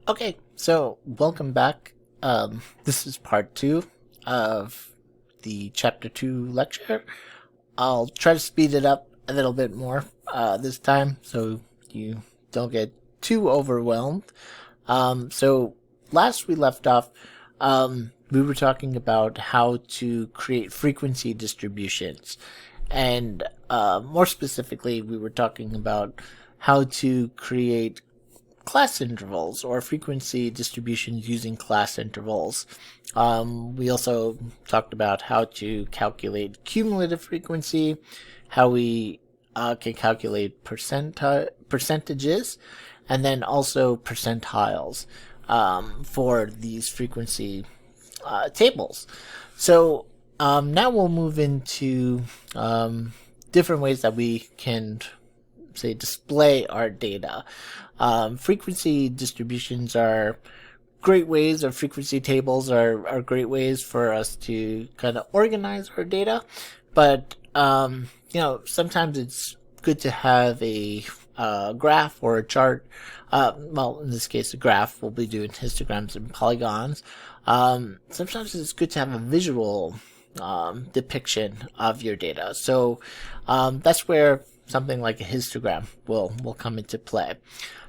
Okay, so welcome back. This is part two of the chapter two lecture. I'll try to speed it up a little bit more this time so you don't get too overwhelmed. So last we left off, we were talking about how to create frequency distributions. And more specifically, we were talking about how to create class intervals or frequency distributions using class intervals. We also talked about how to calculate cumulative frequency, how we can calculate percentages, and then also percentiles for these frequency tables. So now we'll move into different ways that we can say display our data. Frequency distributions are great ways, or frequency tables are great ways for us to kind of organize our data. But sometimes it's good to have a graph or a chart. Well, in this case, a graph. We'll be doing histograms and polygons. Sometimes it's good to have a visual depiction of your data. So that's where something like a histogram will come into play.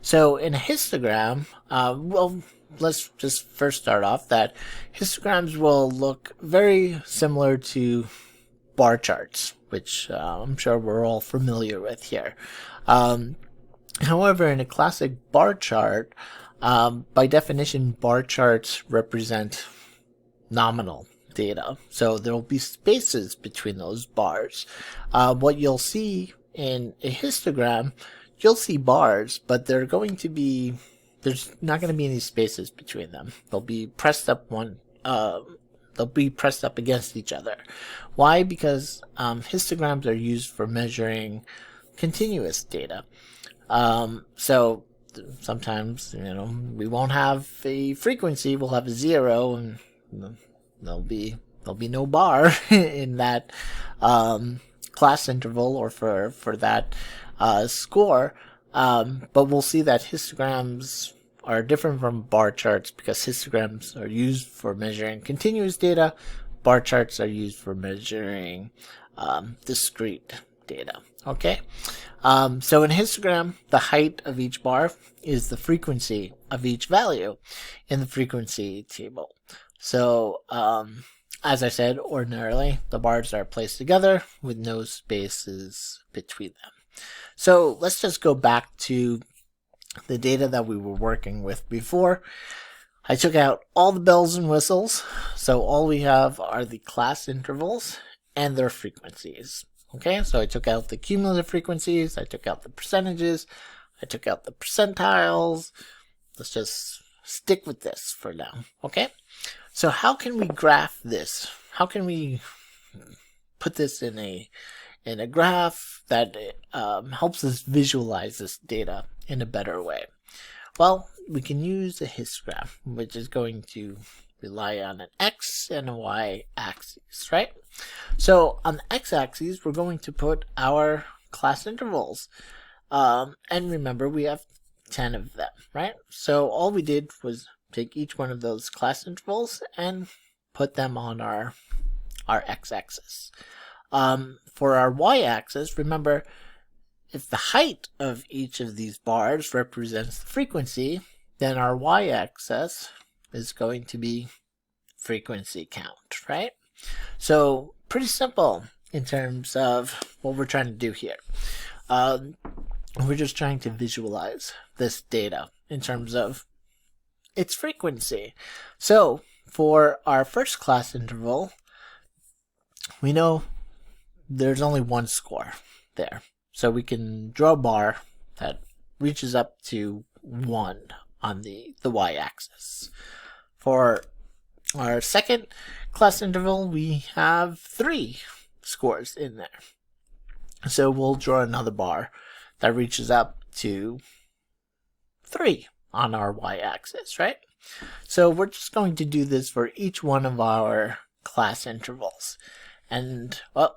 So in a histogram, let's just first start off that histograms will look very similar to bar charts, which I'm sure we're all familiar with here. However, in a classic bar chart, by definition, bar charts represent nominal data. So there will be spaces between those bars. What you'll see in a histogram, you'll see bars, but there's not going to be any spaces between them. They'll be pressed up against each other. Why? Because histograms are used for measuring continuous data. So sometimes, we won't have a frequency, we'll have a zero, and there'll be no bar in that class interval or for that score. But we'll see that histograms are different from bar charts because histograms are used for measuring continuous data. Bar charts are used for measuring discrete data. Okay. So in a histogram, the height of each bar is the frequency of each value in the frequency table. So, as I said, ordinarily, the bars are placed together with no spaces between them. So let's just go back to the data that we were working with before. I took out all the bells and whistles. So all we have are the class intervals and their frequencies. Okay, so I took out the cumulative frequencies, I took out the percentages, I took out the percentiles. Let's just stick with this for now. Okay, so how can we graph this? How can we put this in a graph that helps us visualize this data in a better way? Well, we can use a histogram, which is going to rely on an x and a y axis, right? So on the x-axis, we're going to put our class intervals. And remember, we have 10 of them, right? So all we did was take each one of those class intervals and put them on our x-axis. For our y-axis, remember, if the height of each of these bars represents the frequency, then our y-axis is going to be frequency count, right? So pretty simple in terms of what we're trying to do here. We're just trying to visualize this data in terms of its frequency. So for our first class interval, we know there's only one score there. So we can draw a bar that reaches up to 1 on the y-axis. For our second class interval, we have 3 scores in there. So we'll draw another bar that reaches up to 3 on our y-axis, right? So we're just going to do this for each one of our class intervals. And, well,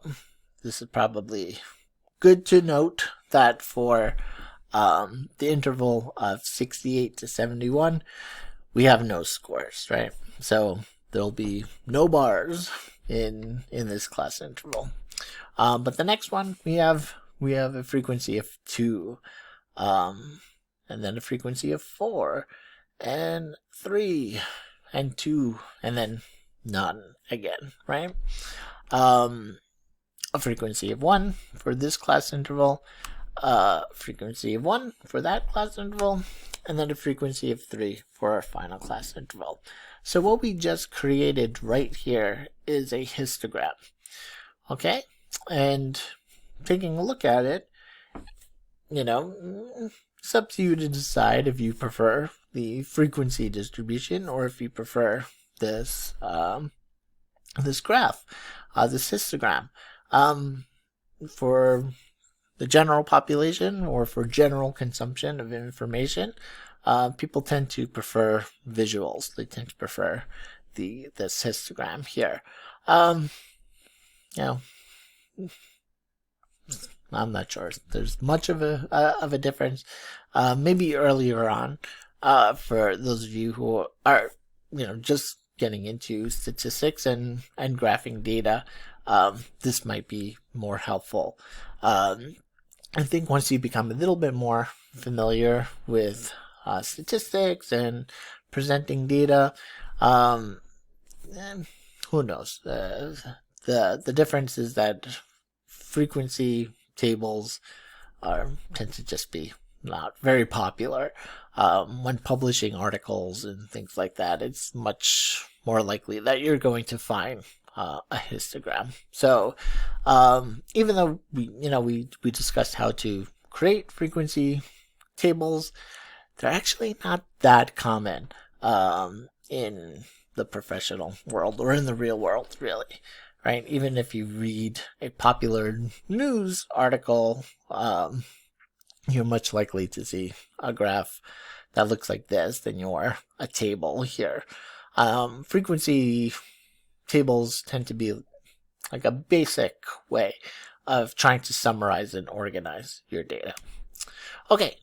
this is probably good to note that for the interval of 68 to 71, we have no scores, right? So there'll be no bars in this class interval. But the next one, we have a frequency of 2, and then a frequency of 4, and 3, and 2, and then none again, right? A frequency of 1 for this class interval, frequency of 1 for that class interval, and then a frequency of 3 for our final class interval. So what we just created right here is a histogram. Okay? And taking a look at it, you know, it's up to you to decide if you prefer the frequency distribution or if you prefer this this graph, this histogram. For the general population or for general consumption of information, people tend to prefer visuals. They tend to prefer this histogram here. You know, I'm not sure there's much of a difference. Maybe earlier on, for those of you who are, you know, just getting into statistics and graphing data, this might be more helpful. I think once you become a little bit more familiar with statistics and presenting data, who knows? The difference is that frequency tables tend to just be not very popular. When publishing articles and things like that, it's much more likely that you're going to find a histogram. So even though we discussed how to create frequency tables, they're actually not that common in the professional world or in the real world, really. Right? Even if you read a popular news article, you're much likely to see a graph that looks like this than you are a table here. Frequency tables tend to be like a basic way of trying to summarize and organize your data. Okay,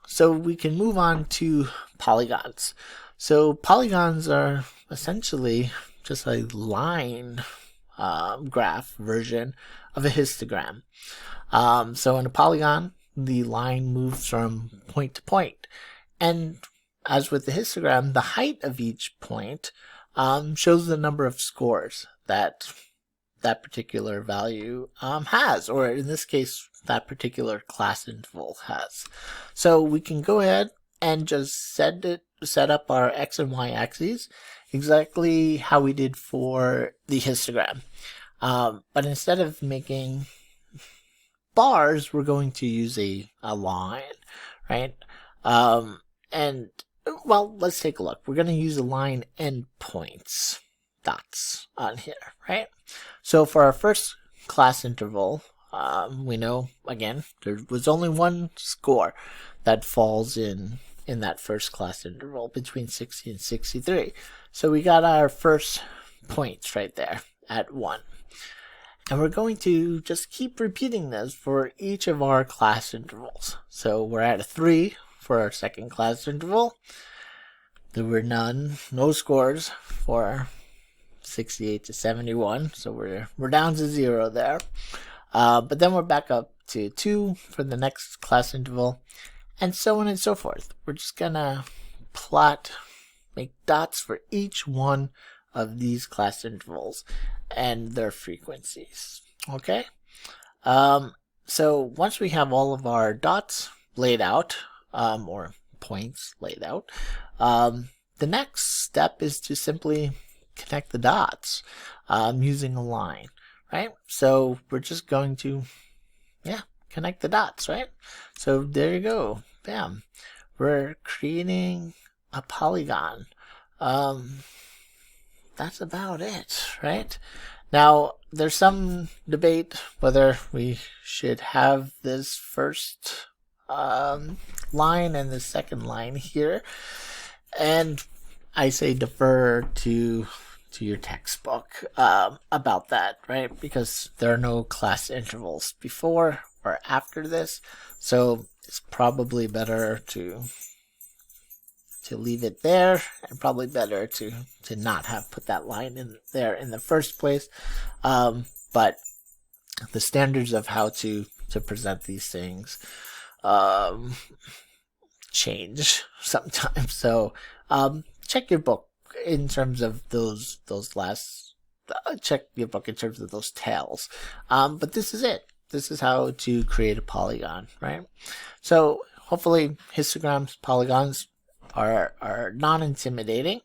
so we can move on to polygons. So polygons are essentially just a line graph version of a histogram. So in a polygon, the line moves from point to point. And as with the histogram, the height of each point shows the number of scores that particular value has, or in this case, that particular class interval has. So we can go ahead and just set up our X and Y axes exactly how we did for the histogram. But instead of making bars, we're going to use a line, right? And well, let's take a look. We're going to use a line endpoints, dots on here, right? So for our first class interval, we know, again, there was only one score that falls in that first class interval between 60 and 63. So we got our first points right there at 1. And we're going to just keep repeating this for each of our class intervals. So we're at a 3 for our second class interval. There were no scores for 68 to 71. So we're down to 0 there. But then we're back up to 2 for the next class interval, and so on and so forth. We're just gonna make dots for each one of these class intervals and their frequencies. Okay? So once we have all of our dots laid out, or points laid out, the next step is to simply connect the dots using a line, right? So we're just going to, connect the dots, right? So there you go. Bam. We're creating a polygon. That's about it, right? Now, there's some debate whether we should have this first line and the second line here. And I say defer to your textbook about that, right? Because there are no class intervals before or after this. So it's probably better to leave it there, and probably better to not have put that line in there in the first place. But the standards of how to present these things change sometimes. So check your book in terms of those last. Check your book in terms of those tails. But this is it. This is how to create a polygon, right? So hopefully histograms, polygons are non-intimidating,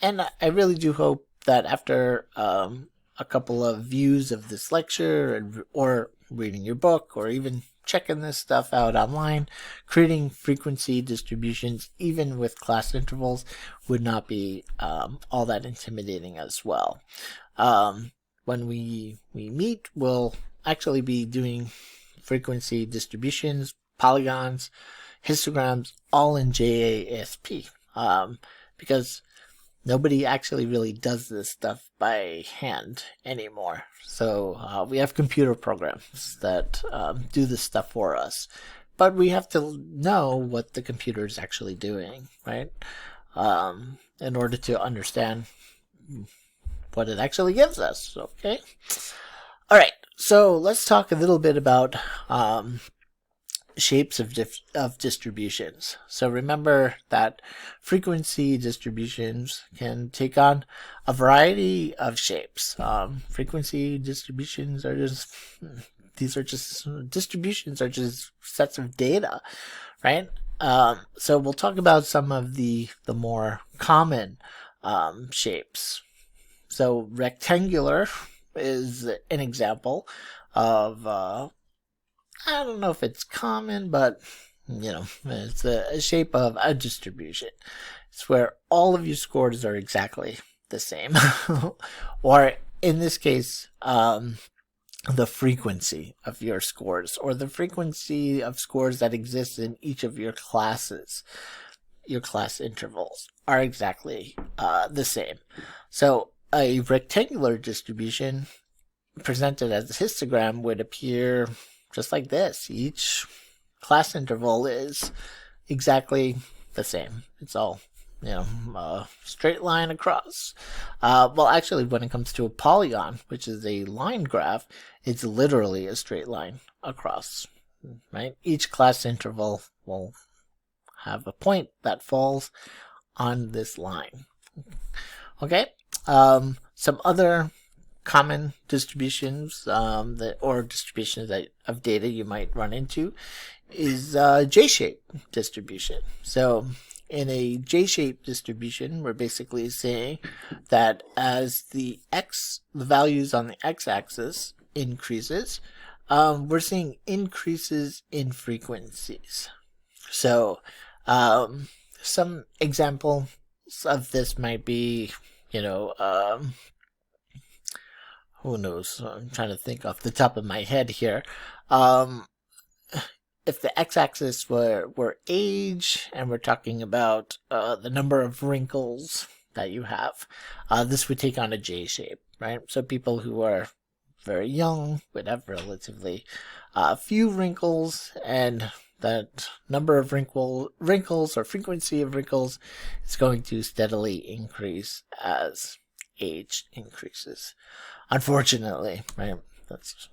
and I really do hope that after a couple of views of this lecture, or reading your book, or even checking this stuff out online, creating frequency distributions even with class intervals would not be all that intimidating as well. When we meet, we'll actually be doing frequency distributions, polygons, histograms, all in JASP, because nobody actually really does this stuff by hand anymore. So we have computer programs that do this stuff for us, but we have to know what the computer is actually doing, right? In order to understand what it actually gives us. Okay. All right. So let's talk a little bit about shapes of distributions. So remember that frequency distributions can take on a variety of shapes. Frequency distributions are just distributions are just sets of data, right? So we'll talk about some of the more common shapes. So rectangular is an example of I don't know if it's common, but it's a shape of a distribution. It's where all of your scores are exactly the same, or in this case, the frequency of your scores, or the frequency of scores that exist in each of your classes. Your class intervals are exactly the same. So a rectangular distribution presented as a histogram would appear just like this. Each class interval is exactly the same. It's all, a straight line across. Well, actually, when it comes to a polygon, which is a line graph, it's literally a straight line across, right? Each class interval will have a point that falls on this line. Okay. Some other common distributions distributions of data you might run into is J-shape distribution. So in a J-shape distribution, we're basically saying that as the values on the x-axis increases, we're seeing increases in frequencies. So some examples of this might be, who knows? I'm trying to think off the top of my head here. If the x-axis were age, and we're talking about the number of wrinkles that you have, this would take on a J shape, right? So people who are very young would have relatively few wrinkles, and that number of wrinkles or frequency of wrinkles is going to steadily increase as age increases. Unfortunately, right? That's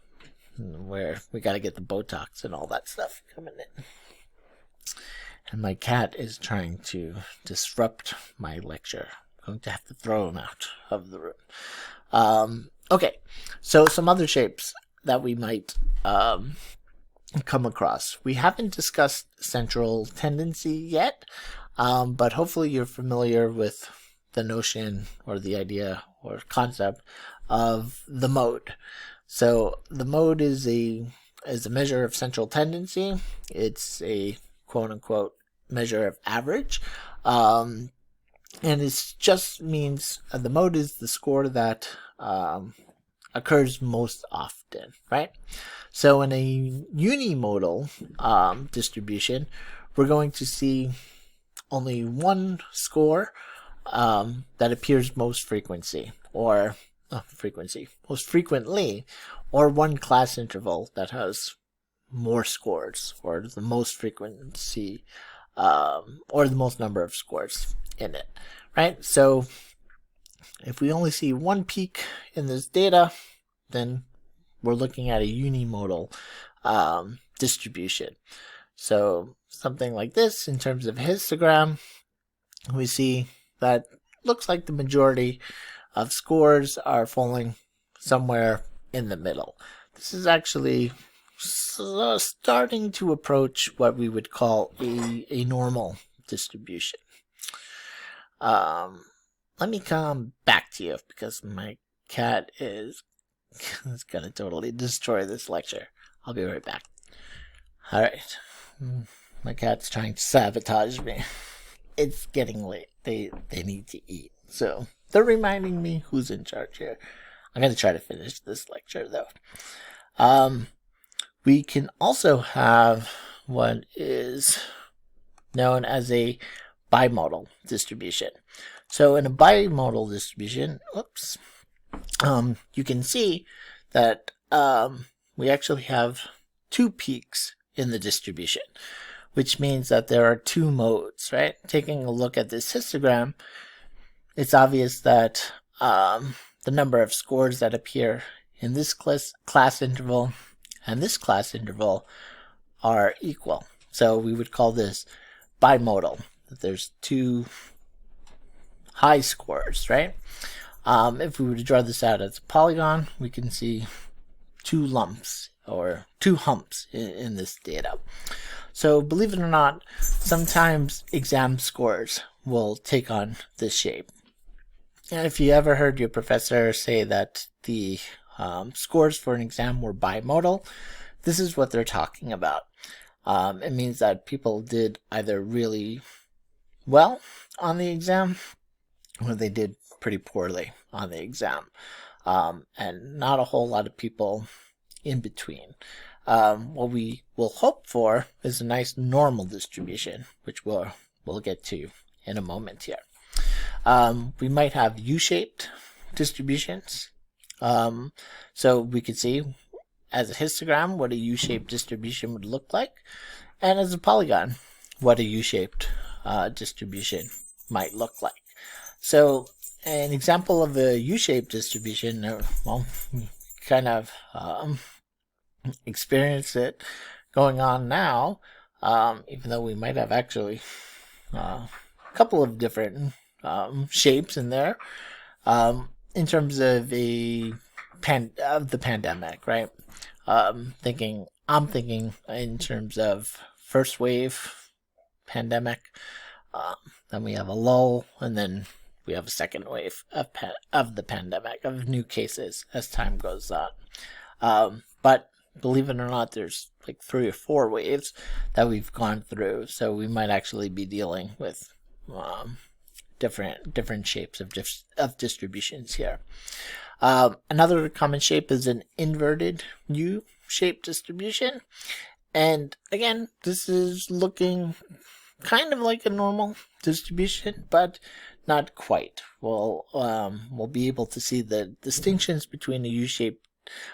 where we got to get the Botox and all that stuff coming in. And my cat is trying to disrupt my lecture. I'm going to have to throw him out of the room. Okay, so some other shapes that we might come across. We haven't discussed central tendency yet, but hopefully you're familiar with the notion or the idea or concept of the mode. So the mode is a measure of central tendency. It's a quote unquote measure of average. And it just means the mode is the score that occurs most often, right? So in a unimodal distribution, we're going to see only one score that appears most frequently, or one class interval that has more scores, or the most frequency, or the most number of scores in it, right? So if we only see one peak in this data, then we're looking at a unimodal distribution. So something like this, in terms of histogram, we see that looks like the majority of scores are falling somewhere in the middle. This is actually starting to approach what we would call a normal distribution. Let me come back to you because my cat is going to totally destroy this lecture. I'll be right back. All right. My cat's trying to sabotage me. It's getting late. They need to eat. So they're reminding me who's in charge here. I'm going to try to finish this lecture, though. We can also have what is known as a bimodal distribution. So in a bimodal distribution, you can see that we actually have two peaks in the distribution, which means that there are two modes, right? Taking a look at this histogram, it's obvious that the number of scores that appear in this class interval and this class interval are equal. So we would call this bimodal, that there's two high scores, right? If we were to draw this out as a polygon, we can see two lumps or two humps in this data. So believe it or not, sometimes exam scores will take on this shape. And if you ever heard your professor say that the scores for an exam were bimodal, this is what they're talking about. It means that people did either really well on the exam or they did pretty poorly on the exam, and not a whole lot of people in between. What we will hope for is a nice normal distribution, which we'll get to in a moment here. We might have U-shaped distributions. So we could see as a histogram what a U-shaped distribution would look like, and as a polygon what a U-shaped distribution might look like. So an example of a U-shaped distribution, well, we kind of experience it going on now, even though we might have actually a couple of different shapes in there, in terms of the pandemic, right? I'm thinking in terms of first wave pandemic, then we have a lull, and then we have a second wave of the pandemic, of new cases as time goes on. But believe it or not, there's like 3 or 4 waves that we've gone through, so we might actually be dealing with different shapes of distributions here. Another common shape is an inverted U-shaped distribution, and again, this is looking kind of like a normal distribution, but not quite. We'll be able to see the distinctions between a U-shaped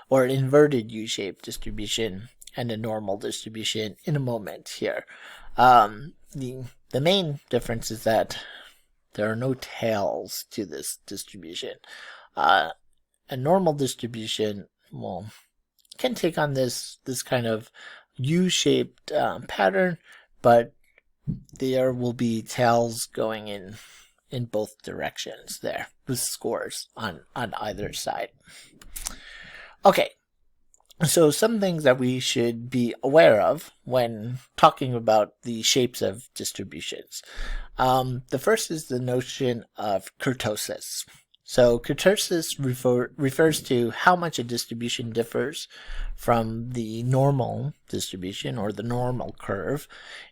or an inverted U-shaped distribution and a normal distribution in a moment here. The main difference is that there are no tails to this distribution. A normal distribution, well, can take on this kind of U-shaped pattern, but there will be tails going in both directions there, with scores on either side. Okay, so some things that we should be aware of when talking about the shapes of distributions. The first is the notion of kurtosis. So kurtosis refers to how much a distribution differs from the normal distribution or the normal curve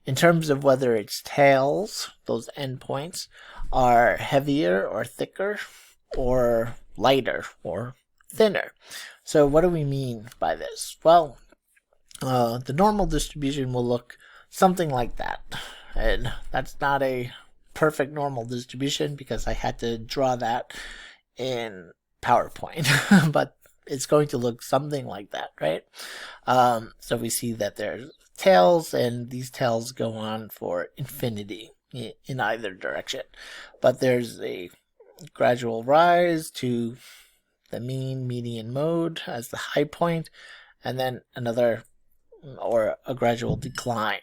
in terms of whether its tails, those endpoints, are heavier or thicker or lighter or thinner. So what do we mean by this? Well, the normal distribution will look something like that. And that's not a perfect normal distribution because I had to draw that in PowerPoint, but it's going to look something like that, right? So we see that there's tails, and these tails go on for infinity in either direction. But there's a gradual rise to the mean median mode as the high point, and then another or a gradual decline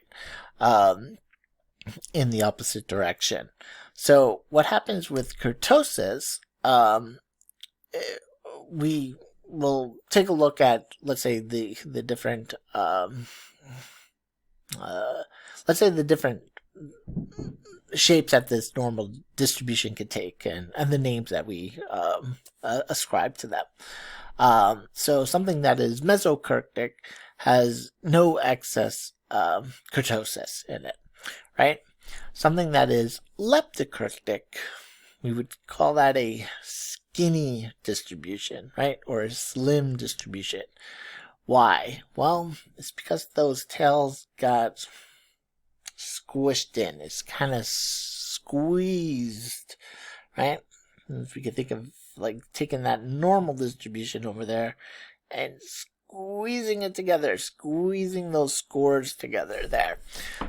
in the opposite direction. So what happens with kurtosis, we will take a look at, let's say, the different let's say the different shapes that this normal distribution could take, and the names that we ascribe to them. So something that is mesokurtic has no excess kurtosis in it, right? Something that is leptokurtic, we would call that a skinny distribution, right? Or a slim distribution. Why? Well, it's because those tails got squished in. It's kind of squeezed, right? If we could think of like taking that normal distribution over there and squeezing it together, squeezing those scores together there.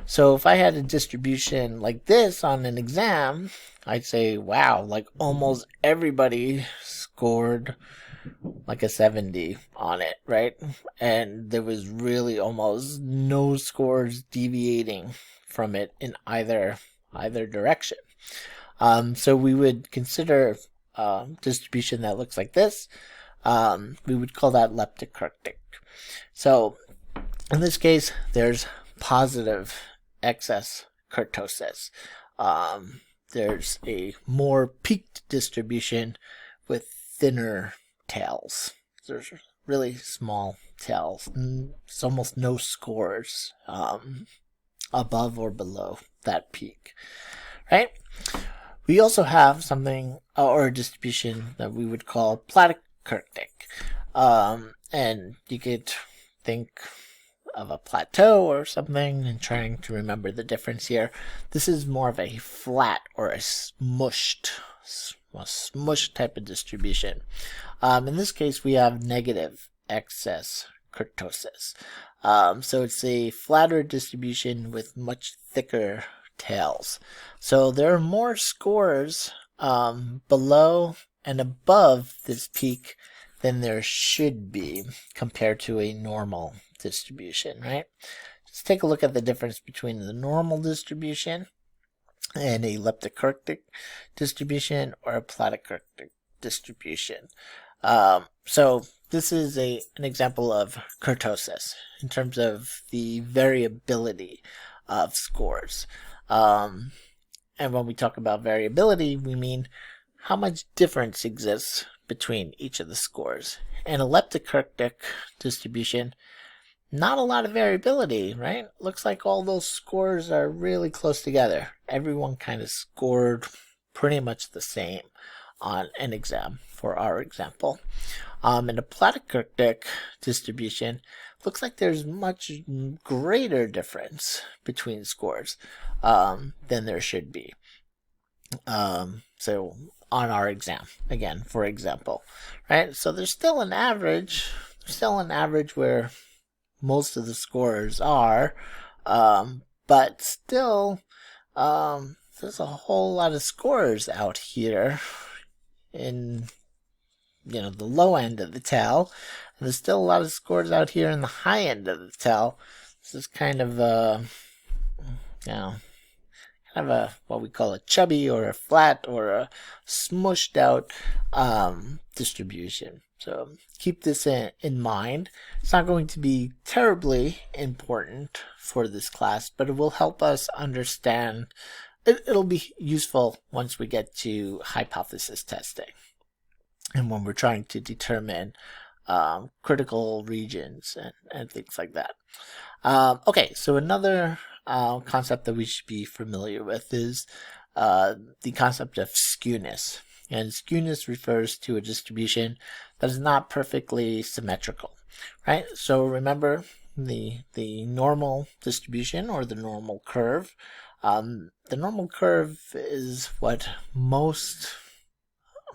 So if I had a distribution like this on an exam, I'd say, wow, like almost everybody scored like a 70 on it, right? And there was really almost no scores deviating from it in either direction. So we would consider distribution that looks like this. We would call that leptokurtic. So in this case, there's positive excess kurtosis. There's a more peaked distribution with thinner tails. There's really small tails. It's almost no scores above or below that peak, right? We also have something or a distribution that we would call platykurtic. And you could think of a plateau or something and trying to remember the difference here. This is more of a flat or a smushed type of distribution. In this case, we have negative excess kurtosis. So it's a flatter distribution with much thicker tails. So there are more scores below and above this peak than there should be compared to a normal distribution, right? Let's take a look at the difference between the normal distribution and a leptokurtic distribution or a platykurtic distribution. So this is an example of kurtosis in terms of the variability of scores. And when we talk about variability, we mean how much difference exists between each of the scores. In a leptokurtic distribution, not a lot of variability, right? Looks like all those scores are really close together. Everyone kind of scored pretty much the same on an exam for our example. In a platykurtic distribution, looks like there's much greater difference between scores than there should be. So on our exam, again, for example, right? So there's still an average where most of the scores are, but still, there's a whole lot of scores out here in, the low end of the tell, and there's still a lot of scores out here in the high end of the tell. This is kind of what we call a chubby or a flat or a smushed out distribution. So keep this in mind. It's not going to be terribly important for this class, but it will help us understand. It'll be useful once we get to hypothesis testing and when we're trying to determine critical regions and things like that. Okay, so another concept that we should be familiar with is the concept of skewness. And skewness refers to a distribution that is not perfectly symmetrical, right? So remember the normal distribution or the normal curve. The normal curve is what most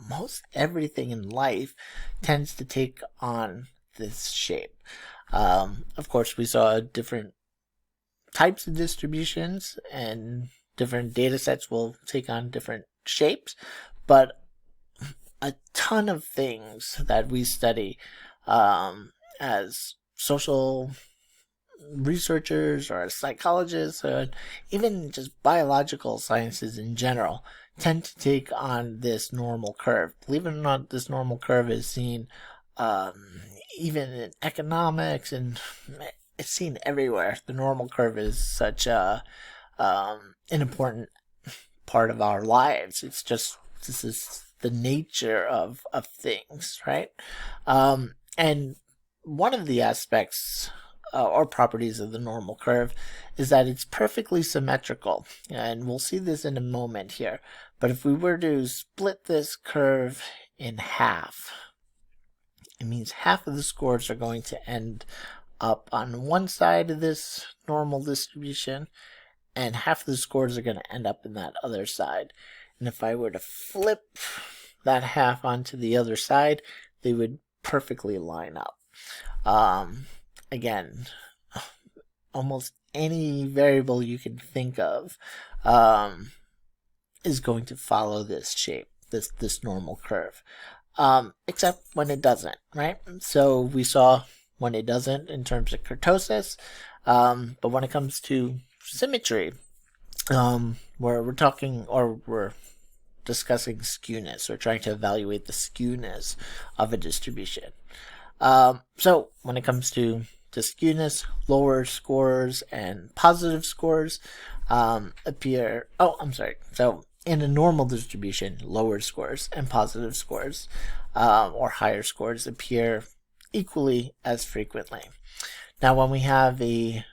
most everything in life tends to take on this shape. Of course, we saw different types of distributions, and different data sets will take on different shapes, but a ton of things that we study as social researchers or as psychologists, or even just biological sciences in general, tend to take on this normal curve. Believe it or not, this normal curve is seen even in economics, and it's seen everywhere. The normal curve is such an important part of our lives. It's just, this is the nature of things, right? And one of the aspects or properties of the normal curve is that it's perfectly symmetrical, and we'll see this in a moment here. But if we were to split this curve in half, it means half of the scores are going to end up on one side of this normal distribution, and half of the scores are going to end up in that other side. And if I were to flip that half onto the other side, they would perfectly line up. Again, almost any variable you can think of is going to follow this shape, this normal curve, except when it doesn't, right? So we saw when it doesn't in terms of kurtosis, but when it comes to symmetry, where we're talking, or we're discussing skewness, we're trying to evaluate the skewness of a distribution. So when it comes to skewness, lower scores and positive scores appear. Oh, I'm sorry. So in a normal distribution, lower scores and positive scores or higher scores appear equally as frequently. Now, when we have a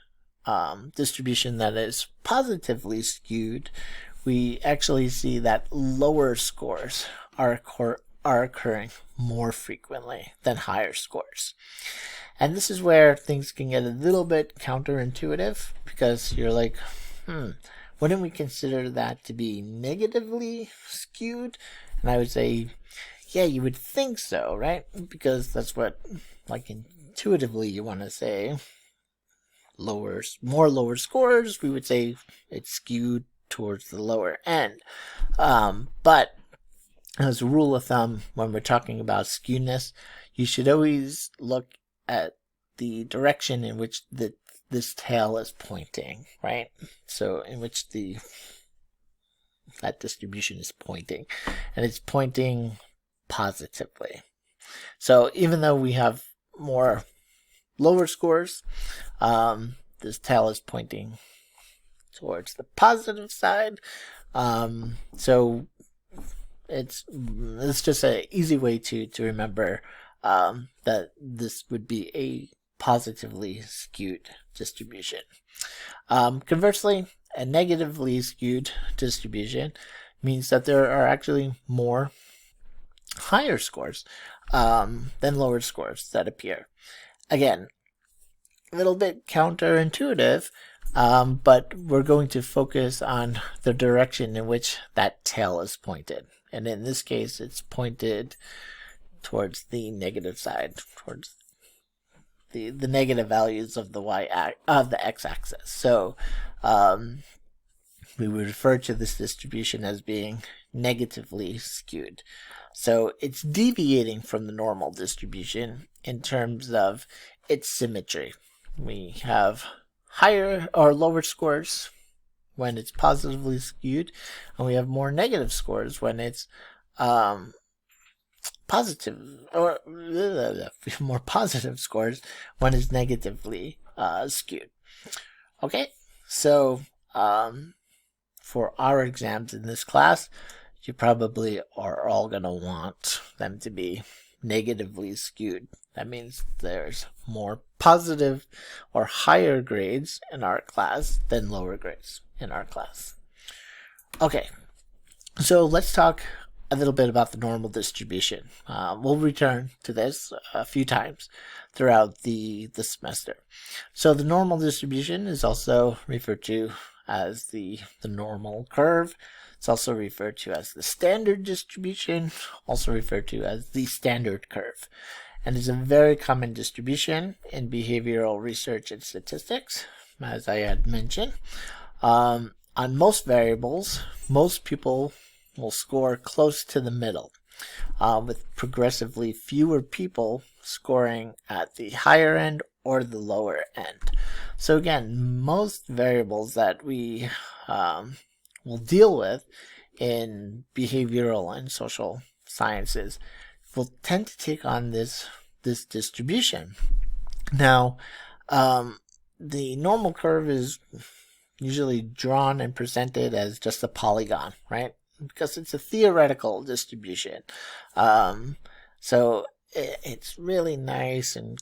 distribution that is positively skewed, we actually see that lower scores are occurring more frequently than higher scores. And this is where things can get a little bit counterintuitive, because you're like, wouldn't we consider that to be negatively skewed? And I would say, yeah, you would think so, right? Because that's what, like, intuitively you want to say. More lower scores, we would say it's skewed towards the lower end. But as a rule of thumb, when we're talking about skewness, you should always look at the direction in which this tail is pointing, right? So in which that distribution is pointing, and it's pointing positively. So even though we have more lower scores, this tail is pointing towards the positive side. So it's just an easy way to remember that this would be a positively skewed distribution. Conversely, a negatively skewed distribution means that there are actually more higher scores than lower scores that appear. Again, a little bit counterintuitive, but we're going to focus on the direction in which that tail is pointed. And in this case, it's pointed towards the negative side, towards the negative values of the the x-axis. So we would refer to this distribution as being negatively skewed. So it's deviating from the normal distribution in terms of its symmetry. We have higher or lower scores when it's positively skewed, and we have more negative scores when it's positive, or more positive scores when it's negatively skewed. Okay, so for our exams in this class, you probably are all going to want them to be negatively skewed. That means there's more positive or higher grades in our class than lower grades in our class. Okay, so let's talk a little bit about the normal distribution. We'll return to this a few times throughout the semester. So the normal distribution is also referred to as the normal curve, It's also referred to as the standard distribution, also referred to as the standard curve, and is a very common distribution in behavioral research and statistics, as I had mentioned. On most variables, most people will score close to the middle, with progressively fewer people scoring at the higher end or the lower end. So again, most variables that we will deal with in behavioral and social sciences will tend to take on this distribution. Now, the normal curve is usually drawn and presented as just a polygon, right? Because it's a theoretical distribution. So it's really nice and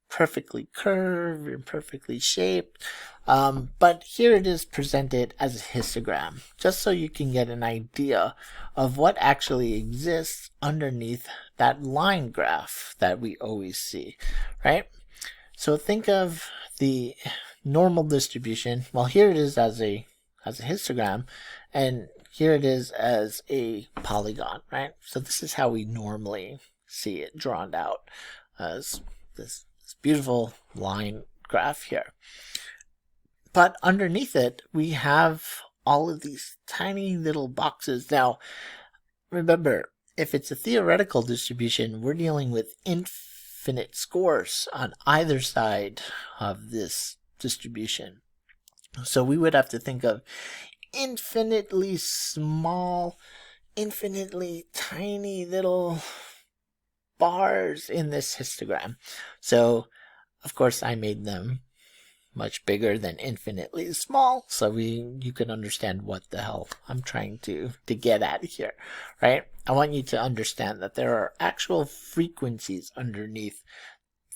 perfectly curved and perfectly shaped. But here it is presented as a histogram, just so you can get an idea of what actually exists underneath that line graph that we always see, right? So think of the normal distribution. Well, here it is as a histogram, and here it is as a polygon, right? So this is how we normally see it drawn out as this beautiful line graph here. But underneath it, we have all of these tiny little boxes. Now, remember, if it's a theoretical distribution, we're dealing with infinite scores on either side of this distribution. So we would have to think of infinitely small, infinitely tiny little bars in this histogram. So, of course, I made them much bigger than infinitely small, so you can understand what the hell I'm trying to get at here, right? I want you to understand that there are actual frequencies underneath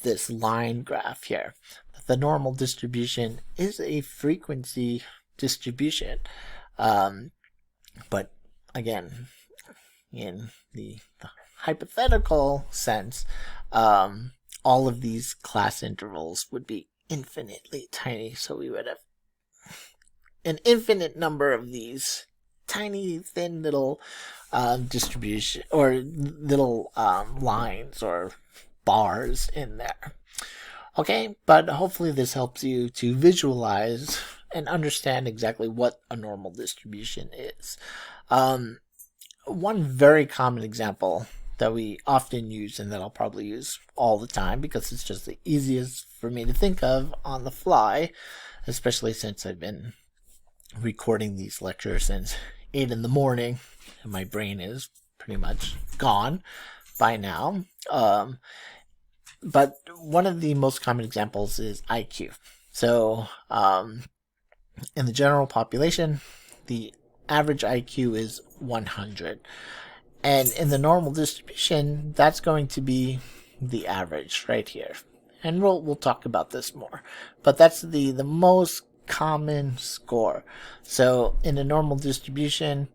this line graph here. The normal distribution is a frequency distribution, but again, in the hypothetical sense, all of these class intervals would be infinitely tiny, so we would have an infinite number of these tiny thin little distribution or little lines or bars in there. Okay, but hopefully this helps you to visualize and understand exactly what a normal distribution is. One very common example that we often use and that I'll probably use all the time because it's just the easiest for me to think of on the fly, especially since I've been recording these lectures since 8 in the morning and my brain is pretty much gone by now. But one of the most common examples is IQ. So in the general population, the average IQ is 100. And in the normal distribution, that's going to be the average right here. And we'll talk about this more. But that's the most common score. So in a normal distribution,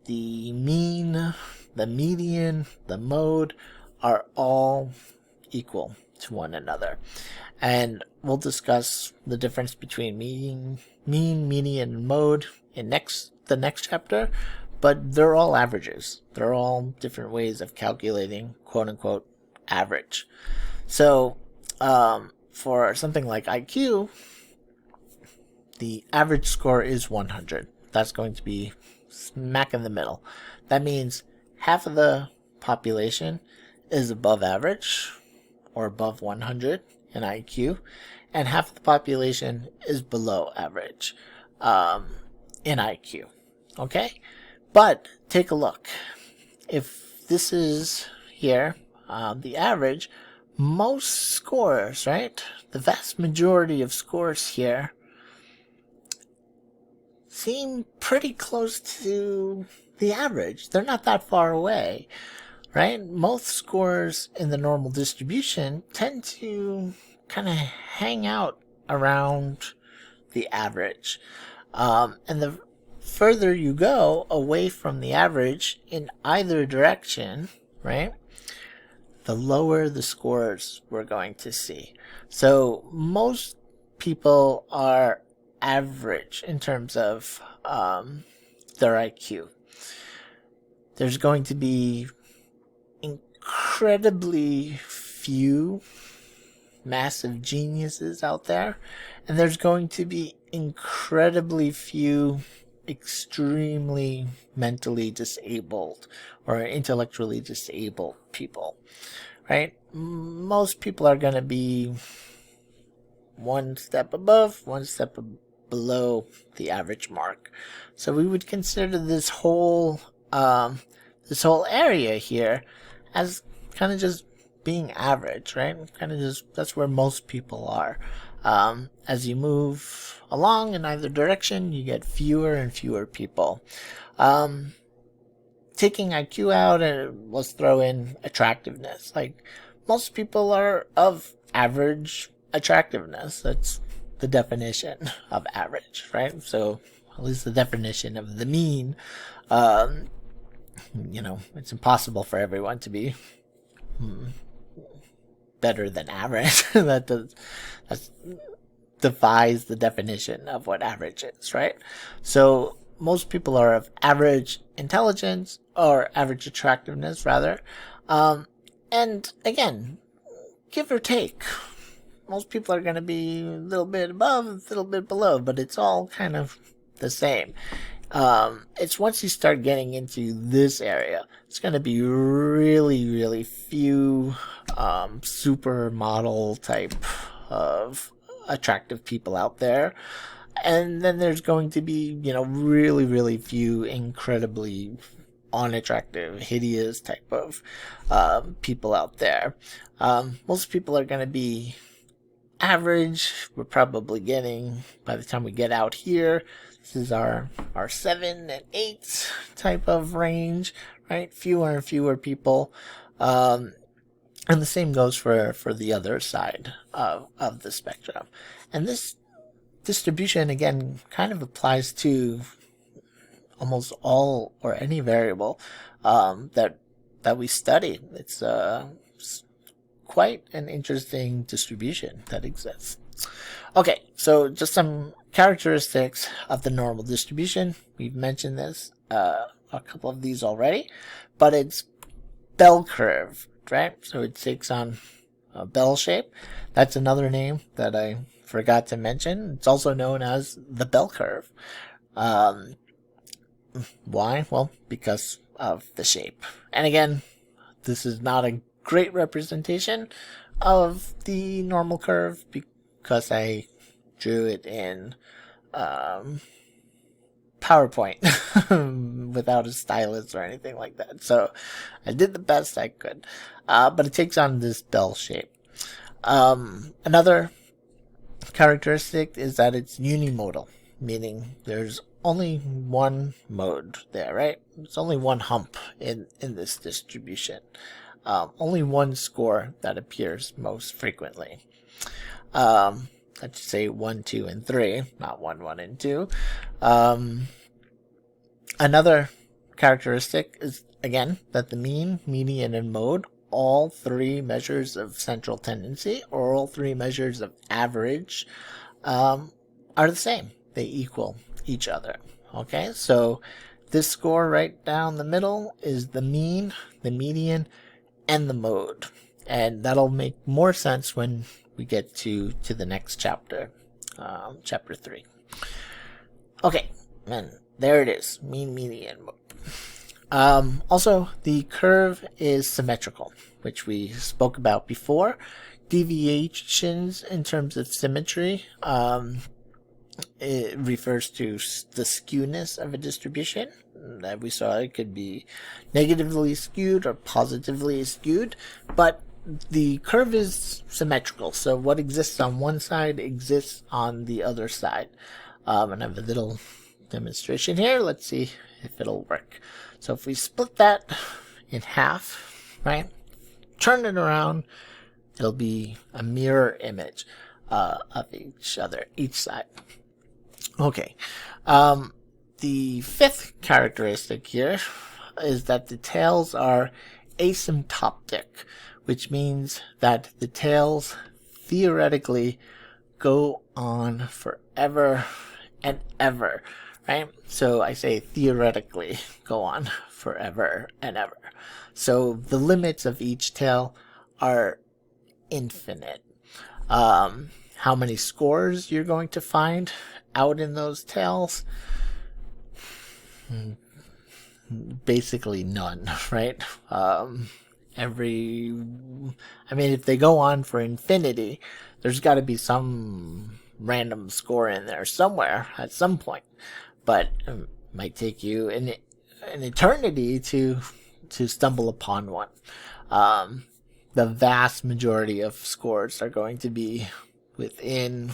the mean, the median, the mode are all equal to one another. And we'll discuss the difference between mean, median, and mode in the next chapter. But they're all averages. They're all different ways of calculating quote-unquote average. So for something like IQ, the average score is 100. That's going to be smack in the middle. That means half of the population is above average or above 100 in IQ, and half of the population is below average in IQ. Okay? But take a look. If this is here, the average, most scores, right? The vast majority of scores here seem pretty close to the average. They're not that far away, right? Most scores in the normal distribution tend to kind of hang out around the average. And the further you go away from the average in either direction, right, the lower the scores we're going to see. So most people are average in terms of their IQ. There's going to be incredibly few massive geniuses out there, and there's going to be incredibly few extremely mentally disabled or intellectually disabled people, right? Most people are going to be one step above, one step below the average mark. So we would consider this whole area here as kind of just being average, right? Kind of just, that's where most people are. As you move along in either direction, you get fewer and fewer people. Taking IQ out, and let's throw in attractiveness. Like, most people are of average attractiveness. That's the definition of average, right? So, at least the definition of the mean. It's impossible for everyone to be better than average. that defies the definition of what average is, right? So most people are of average intelligence, or average attractiveness rather, and again, give or take, most people are going to be a little bit above, a little bit below, but it's all kind of the same. It's once you start getting into this area, it's going to be really, really few supermodel type of attractive people out there. And then there's going to be, really, really few incredibly unattractive, hideous type of people out there. Most people are going to be average. We're probably getting, by the time we get out here, this is our 7 and 8 type of range, right? Fewer and fewer people. And the same goes for the other side of the spectrum. And this distribution, again, kind of applies to almost all or any variable that we study. It's quite an interesting distribution that exists. Okay, so just some characteristics of the normal distribution. We've mentioned this, a couple of these already, but it's bell curve, right? So it takes on a bell shape. That's another name that I forgot to mention. It's also known as the bell curve. Why? Well, because of the shape. And again, this is not a great representation of the normal curve because I drew it in PowerPoint without a stylus or anything like that. So I did the best I could. But it takes on this bell shape. Another characteristic is that it's unimodal, meaning there's only one mode there, right? There's only one hump in this distribution. Only one score that appears most frequently. Let's say 1, 2, and 3, not 1, 1, and 2. Another characteristic is, again, that the mean, median, and mode, all three measures of central tendency, or all three measures of average, are the same. They equal each other. Okay, so this score right down the middle is the mean, the median, and the mode. And that'll make more sense when we get to the next chapter, chapter 3. Okay, and there it is, mean, median, mode. Also, the curve is symmetrical, which we spoke about before. Deviations in terms of symmetry, it refers to the skewness of a distribution. That we saw, it could be negatively skewed or positively skewed, but the curve is symmetrical. So what exists on one side exists on the other side. And I have a little demonstration here. Let's see if it'll work. So if we split that in half, right, turn it around, it'll be a mirror image of each side. Okay. The fifth characteristic here is that the tails are asymptotic, which means that the tails theoretically go on forever and ever, right? So I say theoretically go on forever and ever. So the limits of each tail are infinite. How many scores you're going to find out in those tails? Basically none, right? If they go on for infinity, there's got to be some random score in there somewhere at some point. But it might take you an eternity to stumble upon one. The vast majority of scores are going to be within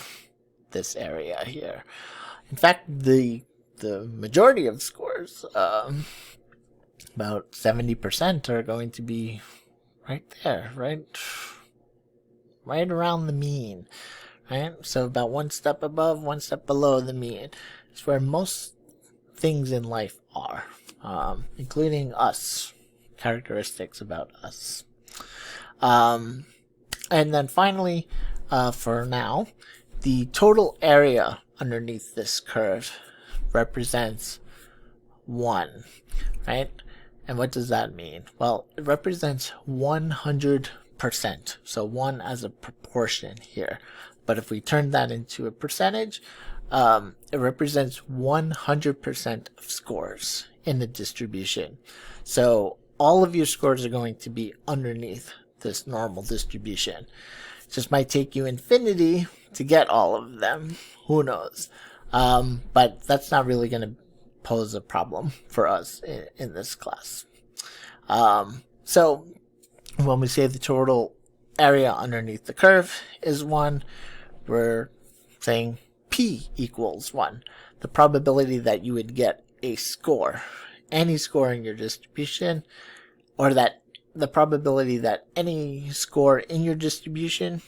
this area here. In fact, the majority of scores, about 70%, are going to be right there, right around the mean, right? So about one step above, one step below the mean. It's where most things in life are, including us, characteristics about us. And then finally, for now, the total area underneath this curve represents 1, right? And what does that mean? Well, it represents 100%. So 1 as a proportion here. But if we turn that into a percentage, it represents 100% of scores in the distribution. So all of your scores are going to be underneath this normal distribution. It just might take you infinity to get all of them. Who knows? But that's not really going to pose a problem for us in this class. So when we say the total area underneath the curve is 1, we're saying P equals 1. The probability that you would get a score, any score in your distribution, or that the probability that any score in your distribution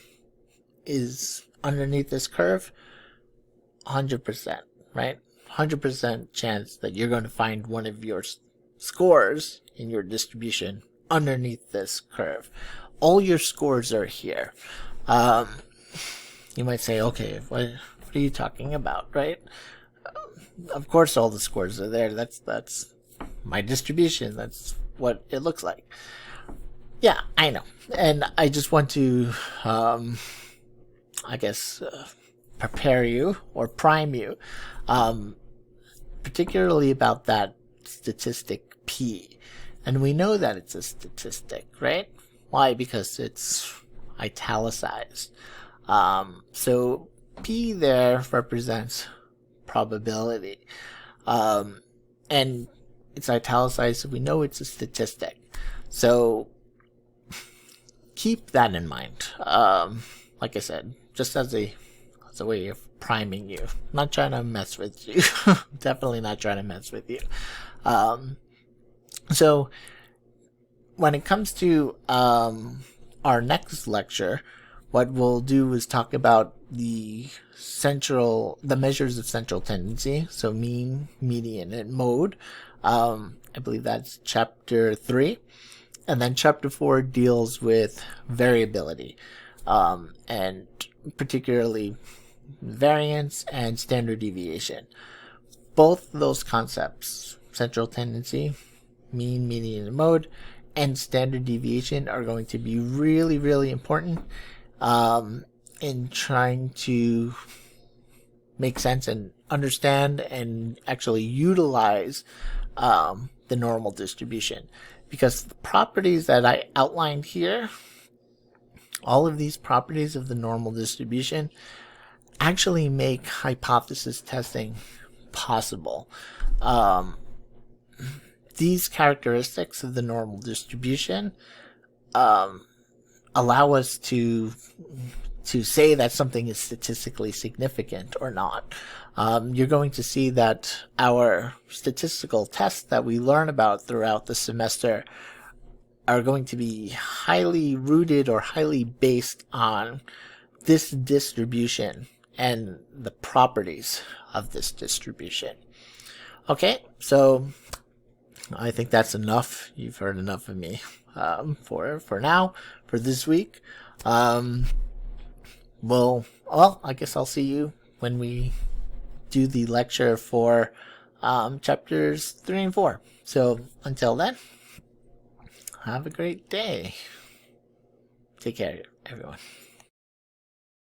is underneath this curve, 100%, right? 100% chance that you're going to find one of your scores in your distribution underneath this curve. All your scores are here. You might say, okay, what are you talking about, right? Of course all the scores are there. That's my distribution. That's what it looks like. Yeah, I know. And I just want to, prepare you or prime you, particularly about that statistic P. And we know that it's a statistic, right? Why? Because it's italicized. So P there represents probability. And it's italicized, so we know it's a statistic. So keep that in mind. Like I said, just as a way of priming you. I'm not trying to mess with you. Definitely not trying to mess with you. So when it comes to our next lecture, what we'll do is talk about the measures of central tendency, so mean, median, and mode. I believe that's chapter 3. And then chapter 4 deals with variability, and particularly variance and standard deviation. Both those concepts, central tendency, mean, median, and mode, and standard deviation, are going to be really, really important in trying to make sense and understand and actually utilize the normal distribution. Because the properties that I outlined here, all of these properties of the normal distribution, actually make hypothesis testing possible. These characteristics of the normal distribution allow us to say that something is statistically significant or not. You're going to see that our statistical tests that we learn about throughout the semester are going to be highly rooted or highly based on this distribution and the properties of this distribution. Okay, so I think that's enough. You've heard enough of me for now, for this week. I guess I'll see you when we do the lecture for chapters 3 and 4. So until then, have a great day. Take care, everyone.